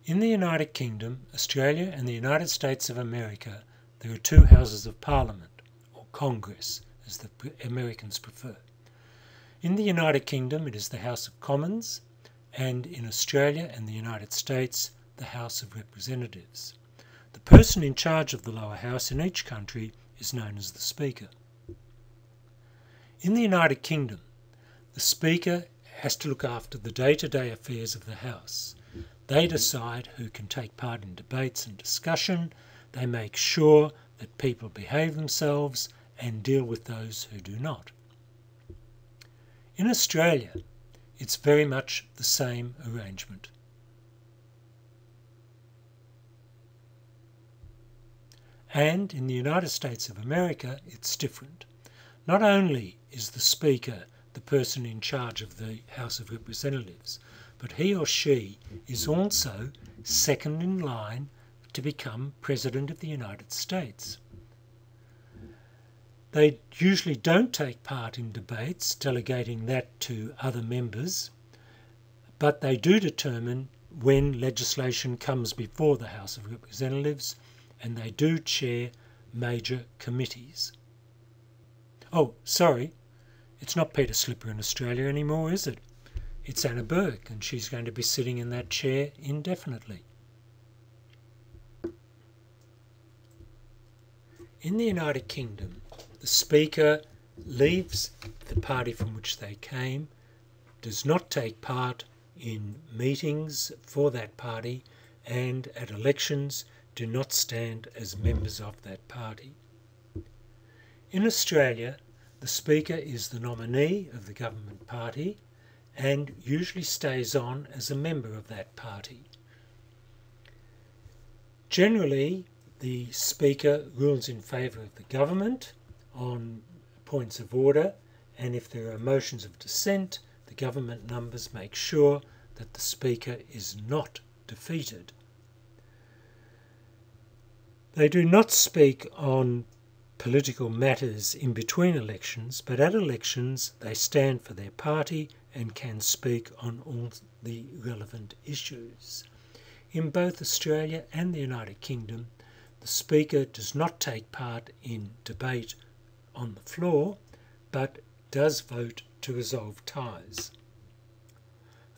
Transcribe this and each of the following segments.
In the United Kingdom, Australia and the United States of America, there are two houses of Parliament, or Congress, as the Americans prefer. In the United Kingdom, it is the House of Commons, and in Australia and the United States, the House of Representatives. The person in charge of the lower house in each country is known as the Speaker. In the United Kingdom, the Speaker has to look after the day-to-day affairs of the House. They decide who can take part in debates and discussion. They make sure that people behave themselves and deal with those who do not. In Australia, it's very much the same arrangement. And in the United States of America, it's different. Not only is the Speaker the person in charge of the House of Representatives, but he or she is also second in line to become President of the United States. They usually don't take part in debates, delegating that to other members, but they do determine when legislation comes before the House of Representatives, and they do chair major committees. Oh, sorry, it's not Peter Slipper in Australia anymore, is it? It's Anna Burke, and she's going to be sitting in that chair indefinitely. In the United Kingdom, the Speaker leaves the party from which they came, does not take part in meetings for that party, and at elections do not stand as members of that party. In Australia, the Speaker is the nominee of the government party and usually stays on as a member of that party. Generally, the Speaker rules in favour of the government on points of order, and if there are motions of dissent, the government numbers make sure that the Speaker is not defeated. They do not speak on political matters in between elections, but at elections they stand for their party and can speak on all the relevant issues. In both Australia and the United Kingdom, the Speaker does not take part in debate on the floor, but does vote to resolve ties.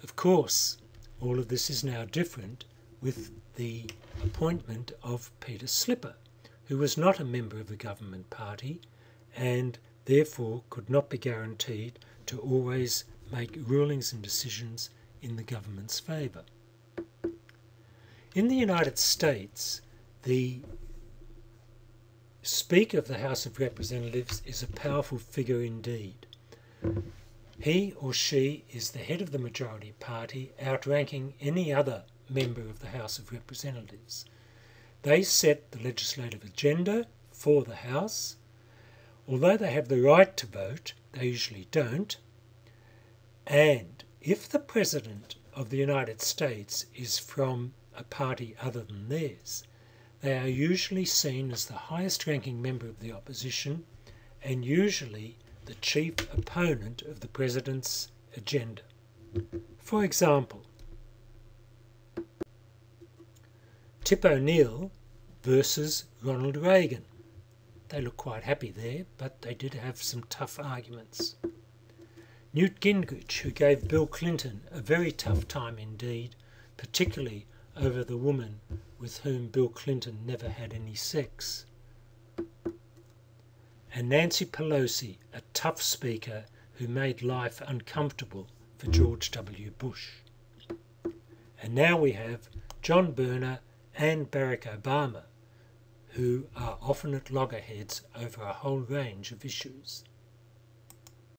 Of course, all of this is now different with the appointment of Peter Slipper, who was not a member of the government party and therefore could not be guaranteed to always make rulings and decisions in the government's favour. In the United States, the Speaker of the House of Representatives is a powerful figure indeed. He or she is the head of the majority party, outranking any other member of the House of Representatives. They set the legislative agenda for the House. Although they have the right to vote, they usually don't. And if the President of the United States is from a party other than theirs, they are usually seen as the highest ranking member of the opposition and usually the chief opponent of the President's agenda. For example, Tip O'Neill versus Ronald Reagan. They look quite happy there, but they did have some tough arguments. Newt Gingrich, who gave Bill Clinton a very tough time indeed, particularly over the woman with whom Bill Clinton never had any sex. And Nancy Pelosi, a tough speaker who made life uncomfortable for George W. Bush. And now we have John Boehner and Barack Obama, who are often at loggerheads over a whole range of issues.